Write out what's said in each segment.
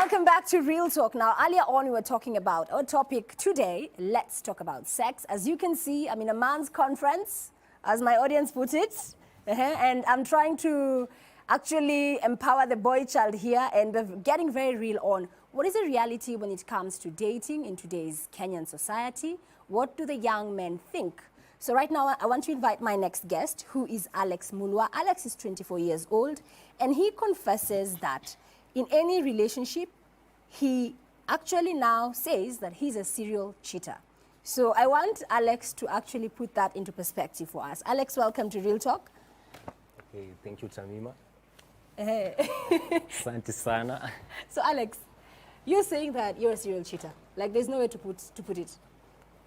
Welcome back to Real Talk. Now, earlier on, we were talking about our topic today. Let's talk about sex. As you can see, I'm in a man's conference, as my audience put it. And I'm trying to actually empower the boy child here and getting very real on what is the reality when it comes to dating in today's Kenyan society. What do the young men think? So right now, I want to invite my next guest, who is Alex Mulwa. Alex is 24 years old, and he confesses that in any relationship, he actually now says that he's a serial cheater. So I want Alex to actually put that into perspective for us. Alex, welcome to Real Talk. Okay, thank you, Tamima. Asante sana. So Alex, you're saying that you're a serial cheater. Like there's no way to put it.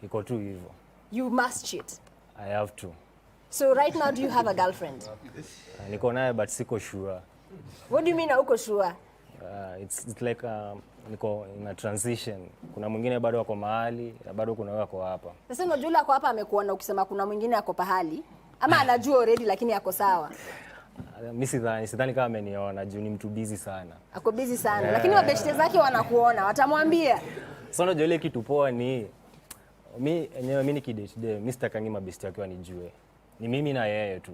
Iko tu hivyo. You must cheat. I have to. So right now, do you have a girlfriend? Niko naye but siko sure. What do you mean hauko sure? It's like niko in a transition. Kuna mwingine bado wako mahali, bado kuna wewe wako hapa. Sasa unajua yule ako hapa amekuona ukisema kuna mwingine ako pahali ama anajua already lakini yako sawa. Mimi sidhani kama ameniona juu ni mtu busy sana. Ako busy sana. Lakini mabeshte zake wanakuona, watamwambia. Sasa unajua ile kitu poa ni mimi nikidate mimi sitakangi mabeshte yake wanijue. Ni mimi na yeye tu.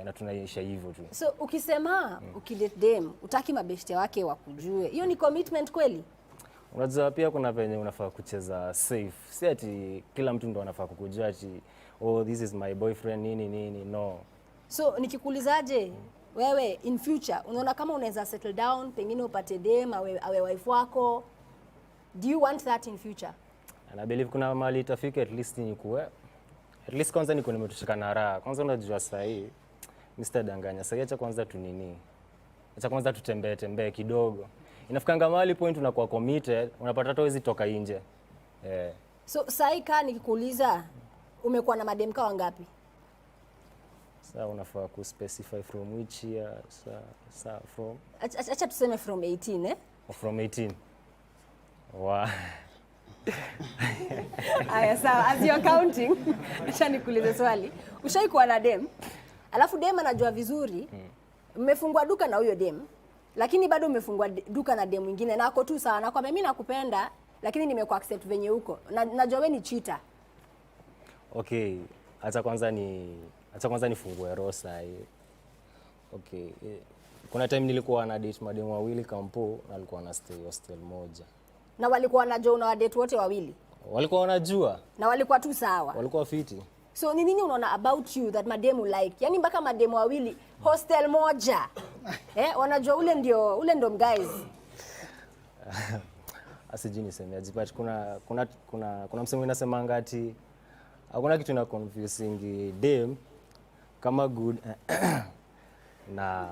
Na tunaisha hivyo tu. So ukisema ukidate dem utaki mabeshte wake wakujue, hiyo ni commitment kweli? Unajua pia kuna venye unafaa kucheza safe. Si ati kila mtu ndo anafaa kukujua ati oh this is my boyfriend nini no. So nikikuulizaje wewe in future unaona kama unaweza settle down pengine upate dem awe wife wako? Do you want that in future? And I believe kuna mali itafika at least nikuwe. At least kwanza niko nimetoshika na raha. Kwanza unajua sasa hii Mr. Danganya. Sasa acha kwanza tunini. Acha kwanza tutembee kidogo. Inafikanga mahali point unakuwa committed, unapata hata huwezi toka nje. So saika nikikuuliza umekuwa na madem kawa ngapi? Sasa unafaa ku specify from which year? Sasa from acha tuseme from 18 eh? From 18. Wow. Aya sawa, as you're counting, acha nikuulize swali. Ushaikuwa na dem? Alafu dem anajua vizuri, mmefungua duka na huyo dem, lakini bado umefungua duka na dem mwingine na ako tu sawa na kwa mimi nakupenda, lakini nimekuaccept venye huko. Najua wewe ni cheater. Okay, acha kwanza nifungue roho sahi. Okay, kuna time nilikuwa na date madem wawili kampo na alikuwa na stay hostel moja. Na walikuwa wanajua una date wote wawili? Walikuwa wanajua. Na walikuwa tu sawa? Walikuwa fiti. So ni nini unaona about you that mademu like? Yaani mpaka mademu wawili hostel moja. Wanajua ule ndo guys. Asiji nisemeaje but kuna msemo inasemanga ati hakuna kitu na confusing dem kama good na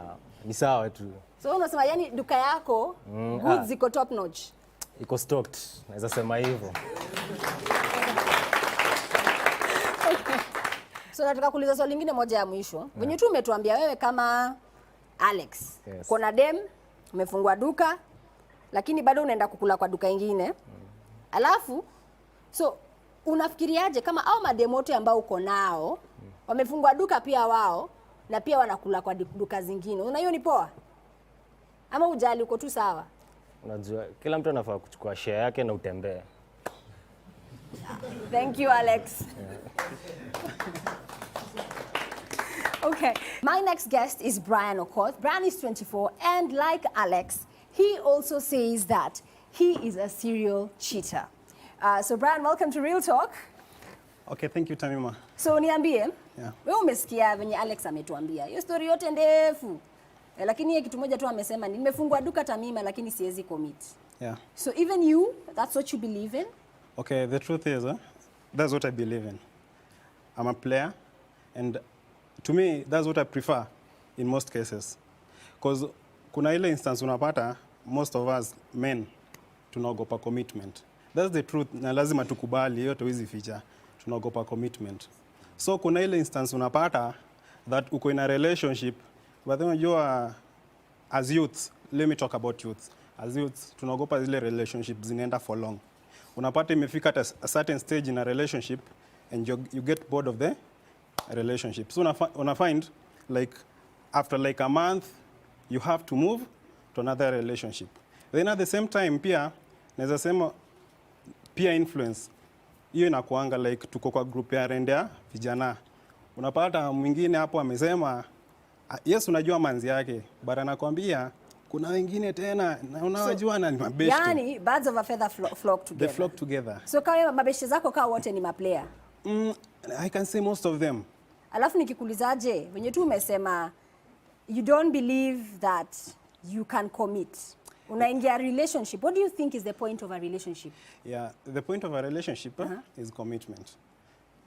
ni sawa tu. So unasema yani duka yako goods ziko top notch. Iko stocked. Naweza sema hivyo. So nataka kuuliza swali lingine moja ya mwisho. Venye tu umetuambia wewe kama Alex, kuna dem, umefungua duka, lakini bado unaenda kukula kwa duka ingine. Alafu, so unafikiriaje kama au madem wote ambao uko nao, wamefungua duka pia wao, na pia wanakula kwa duka zingine. Unaona hiyo ni poa? Ama ujali uko tu sawa? Unajua, kila mtu anafaa kuchukua share yake na utembee. Thank you, Alex. Okay, my next guest is Brian Okoth. Brian is 24 and like Alex, he also says that he is a serial cheater. So Brian, welcome to Real Talk. Okay, thank you, Tamima. So niambie, wewe umesikia venye Alex ametuambia. Hiyo story yote ndefu. Lakini yeye kitu moja tu amesema nimefungua duka Tamima lakini siwezi commit. Yeah. So even you, that's what you believe in? Okay, the truth is, that's what I believe in. I'm a player, and to me, that's what I prefer in most cases. Because kuna ile instance unapata, most of us men tunaogopa commitment. That's the truth, na lazima tukubali, yote hizi ficha, tunaogopa commitment. So kuna ile instance unapata that uko in a relationship, but then unajua as youths, let me talk about youths. As youths, tunaogopa zile relationships zinaenda for long. Unapata imefika at a certain stage in a relationship and you get bored of the relationship. So una find like after like a month you have to move to another relationship. Then at the same time pia naweza sema pia influence hiyo inakuanga like tuko kwa group ya rendea vijana, unapata mwingine hapo amesema yes, unajua manzi yake but anakwambia kuna wengine tena na unawajua na ni mabeshte. Yani birds of a feather flock together. They flock together. So kama mabeshte zako kaa wote ni maplayer? I can say most of them. Alafu nikikuulizaje, wenye tu umesema you don't believe that you can commit. Unaingia relationship. What do you think is the point of a relationship? Yeah, the point of a relationship is commitment.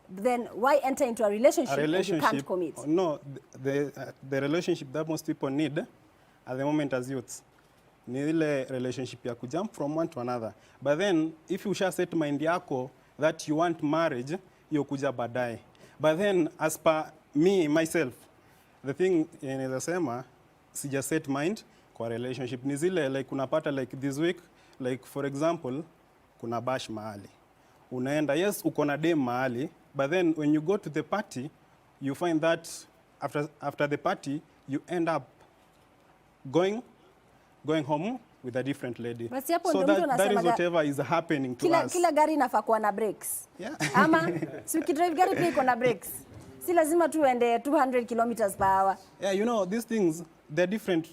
Then why enter into a relationship if you can't commit? No, the relationship that most people need at the moment as youths ni ile relationship ya kujump from one to another. But then if you shall set mind yako that you want marriage, hiyo kuja baadaye. But then as per me myself, the thing inaweza sema sija set mind kwa relationship ni zile like unapata like this week, like for example kuna bash mahali unaenda, yes uko na dem mahali, but then when you go to the party you find that after the party you end up going home with a different lady. So that is whatever is happening to us. Kila gari inafaa kuwa na brakes. Yeah. Ama si ukidrive gari pia iko na brakes. Si lazima tu uende 200 kilometers per hour. Yeah, you know these things they're different,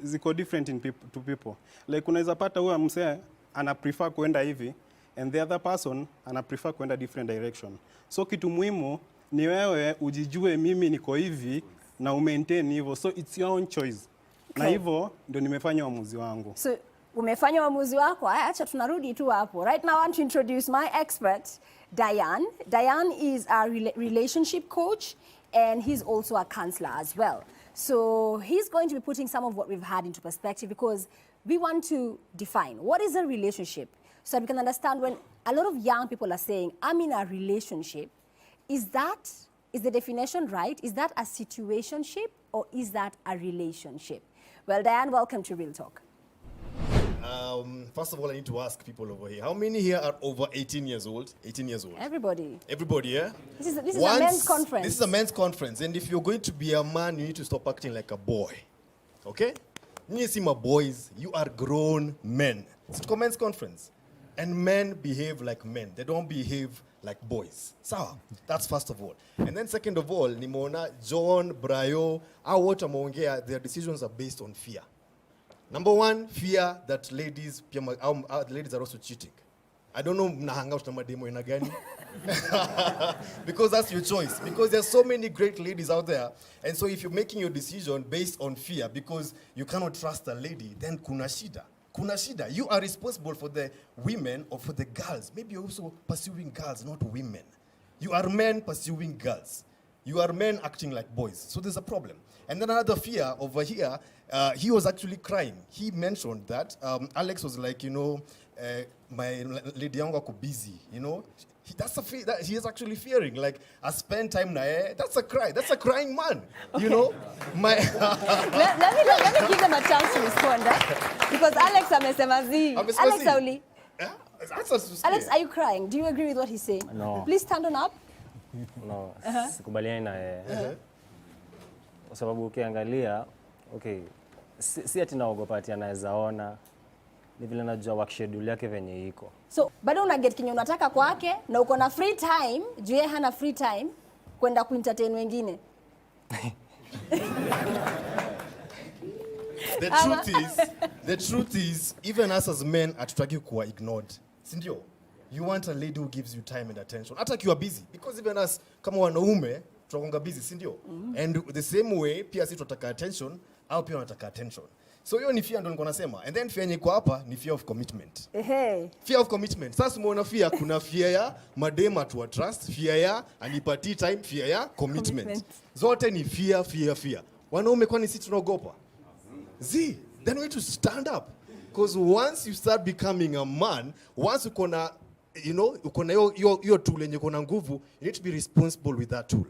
ziko different to people. Like unaweza pata huwa msee ana prefer kuenda hivi and the other person ana prefer kuenda different direction. So kitu muhimu ni wewe ujijue mimi niko hivi na umaintain hivyo. So it's your own choice. Okay. Na hivyo ndio nimefanya uamuzi wangu. So umefanya uamuzi wako, acha tunarudi tu hapo. Right now I want to introduce my expert, Diane. Diane is a relationship coach and he's also a counselor as well. So he's going to be putting some of what we've had into perspective because we want to define what is a relationship so that we can understand when a lot of young people are saying, I'm in a relationship, is the definition right? Is that a situationship or is that a relationship? Well, Diane, welcome to Real Talk. First of all, I need to ask people over here. How many here are over 18 years old? 18 years old. Everybody. Everybody, yeah? This is a men's conference. This is a men's conference. And if you're going to be a man, you need to stop acting like a boy. Okay? You see my boys, you are grown men. It's a men's conference. And men behave like men. They don't behave like boys. So, that's first of all. And then second of all, Nimona, John, Brayo, their decisions are based on fear. Number one, fear that ladies are also cheating. I don't know mnahanga out na mademo ina gani. Because that's your choice. Because there's so many great ladies out there. And so if you're making your decision based on fear because you cannot trust a lady, then kuna shida. Kuna shida. You are responsible for the women or for the girls. Maybe you're also pursuing girls, not women. You are men pursuing girls. You are men acting like boys. So there's a problem. And then another fear over here, he was actually crying. He mentioned that Alex was like, my lady yangu ako busy, That's a fear that he is actually fearing. Like, I spend time na that's a cry. That's a crying man, Okay. My let me give them a chance to respond, because Alex amesema zi. Alex Auli. Yeah? Alex, are you crying? Do you agree with what he's saying? No. Please stand on up. No, sikubaliani na yeye. Kwa sababu ukiangalia, okay, si ati naogopa ati anaweza ona, ni vile najua work schedule yake venye iko. So, bado una get kinyo unataka kwake na uko na free time, juu yeye hana free time kwenda kuentertain wengine. The truth is, even us as men hatutaki kuwa ignored. Sindio? You want a lady who gives you time and attention. Hata kiwa busy. Because even us, kama wanaume, tunakuanga busy, sindio? And the same way, pia si tunataka attention, au pia wanataka attention. So hiyo ni fear ndo niko nasema. And then fear yenye iko hapa ni fear of commitment. Fear of commitment. Sasa umeona fear, kuna fear ya madema to trust, fear ya anipatii time, fear ya commitment. Zote ni fear. Wanaume kwani sisi tunaogopa? Then we need to stand up. Because once you start becoming a man, once uko na your tool and uko na nguvu, you need to be responsible with that tool.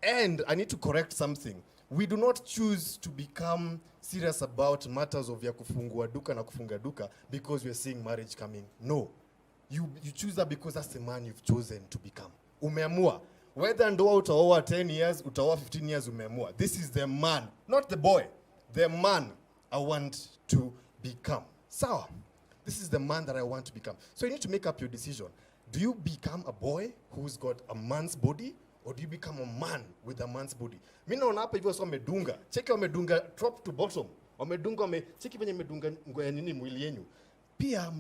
And I need to correct something. We do not choose to become serious about matters of ya kufungua duka na kufunga duka because we are seeing marriage coming. No. You choose that because that's the man you've chosen to become. Umeamua. Whether ndoa utaoa 10 years, utaoa 15 years, umeamua. This is the man, not the boy. The man I want to become. So, this is the man that I want to become. So you need to make up your decision. Do you become a boy who's got a man's body, or do you become a man with a man's body? Mimi naona hapa hivyo sio wamedunga. Cheki wamedunga top to bottom. Wamedunga cheki venye medunga ngoya nini mwili yenu. Pia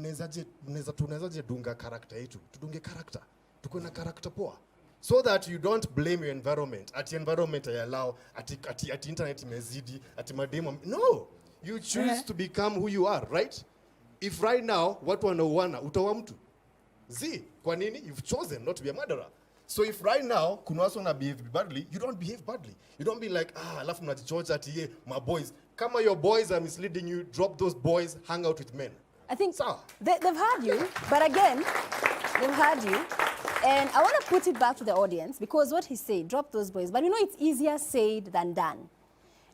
tunawezaje dunga character yetu. Tudunge character. Tuko na character poa. So that you don't blame your environment. At environment I allow, at internet imezidi, at mademo. No. You choose to become who you are, right? If right now watu wanauana utawa mtu. Kwa nini? You've chosen not to be a murderer. So if right now kuna watu wana behave badly, you don't behave badly. You don't be like, alafu mnajichocha ati my boys. Kama your boys are misleading you, drop those boys, hang out with men. I think they've heard you, but again, they've heard you. And I want to put it back to the audience because what he said, drop those boys. But you know it's easier said than done.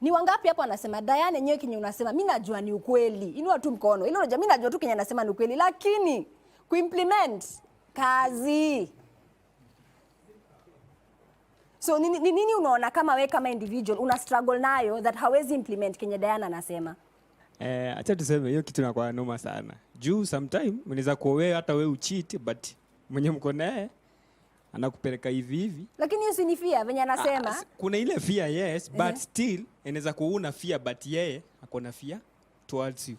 Ni wangapi hapo anasema Diane nyewe kinyo unasema mimi najua ni ukweli. Inua tu mkono. Ile unajua mimi najua tu kinyo anasema ni ukweli lakini kuimplement kazi. So nini unaona kama wewe kama individual una struggle nayo that hawezi implement kinyo Diane anasema? Acha tuseme hiyo kitu inakuwa noma sana. Juu sometime unaweza kuwa wewe hata wewe ucheat but mwenye mko naye anakupeleka hivi hivi. Lakini hiyo si ni fear venye anasema. Kuna ile fear yes, but still inaweza kuwa una fear but yeye akona fear towards you.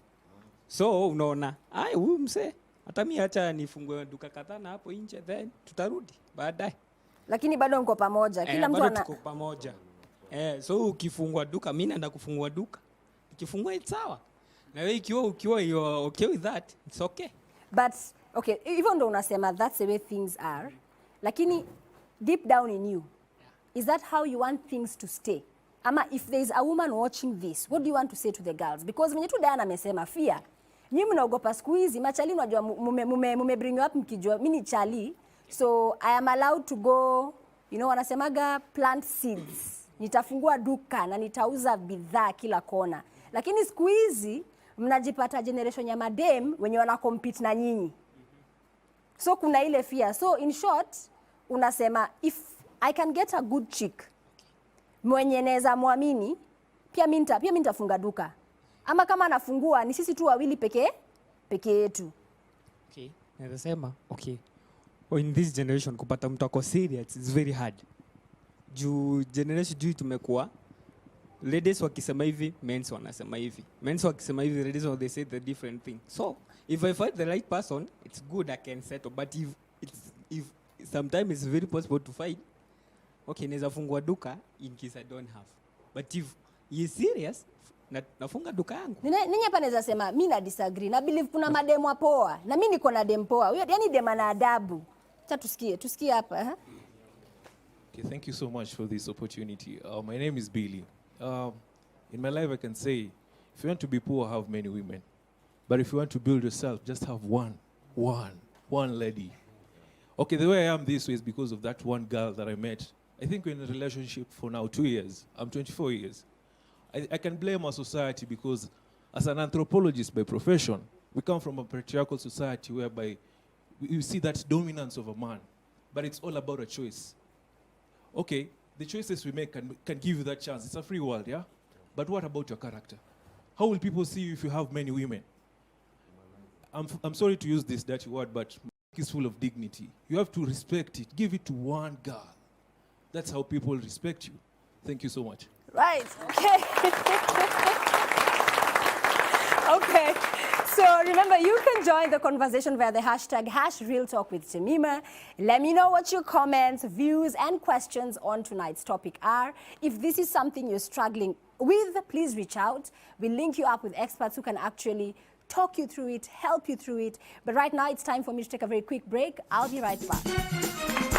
So unaona, huyu msee hata mimi acha nifungue duka kadhaa na hapo nje then tutarudi baadaye. Lakini bado mko pamoja. Kila mtu bado tuko pamoja. So ukifungua duka mimi naenda kufungua duka. Ukifungua it's sawa. Na wewe ukiwa you're okay with that, it's okay. But okay, even though unasema that's the way things are, lakini deep down in you, is that how you want things to stay? Ama if there is a woman watching this, what do you want to say to the girls? Because when you tu Diana amesema fear, nyinyi mnaogopa siku hizi, machali unajua mume bring you up mkijua mimi ni chali, so I am allowed to go, you know, wanasemaga plant seeds. Nitafungua duka na nitauza bidhaa kila kona. Lakini siku hizi mnajipata generation ya madem wenye wana compete na nyinyi. So kuna ile fear. So in short, unasema if I can get a good chick mwenye naweza muamini, pia mimi nitafunga duka. Ama kama anafungua ni sisi tu wawili peke yetu. Okay. Naweza sema okay. In this generation kupata mtu ako serious is very hard. Generation tumekuwa ladies wakisema hivi, men's wanasema hivi. Men's wakisema hivi, ladies they say the different thing. So, if I find the right person, it's good I can settle. But if sometimes it's very possible to find, okay, naweza fungua duka in case I don't have. But if he is serious, nafunga duka yangu. Ninyi hapa naweza sema mimi na disagree. Na believe kuna mademu poa. Na mimi niko na dem poa. Yaani dem ana adabu. Acha tusikie hapa. Okay, thank you so much for this opportunity. My name is Billy. In my life, I can say, if you want to be poor, have many women. But if you want to build yourself, just have one lady. Okay, the way I am this way is because of that one girl that I met. I think we're in a relationship for now 2 years. I'm 24 years. I can blame our society because as an anthropologist by profession, we come from a patriarchal society whereby you see that dominance of a man. But it's all about a choice. Okay, the choices we make can give you that chance. It's a free world, yeah? But what about your character? How will people see you if you have many women? I'm sorry to use this dirty word, but is full of dignity. You have to respect it. Give it to one girl. That's how people respect you. Thank you so much. Right, okay. Okay. So remember, you can join the conversation via the hashtag #RealTalkWithJemima. Let me know what your comments, views, and questions on tonight's topic are. If this is something you're struggling with, please reach out. We'll link you up with experts who can actually talk you through it, help you through it. But right now, it's time for me to take a very quick break. I'll be right back.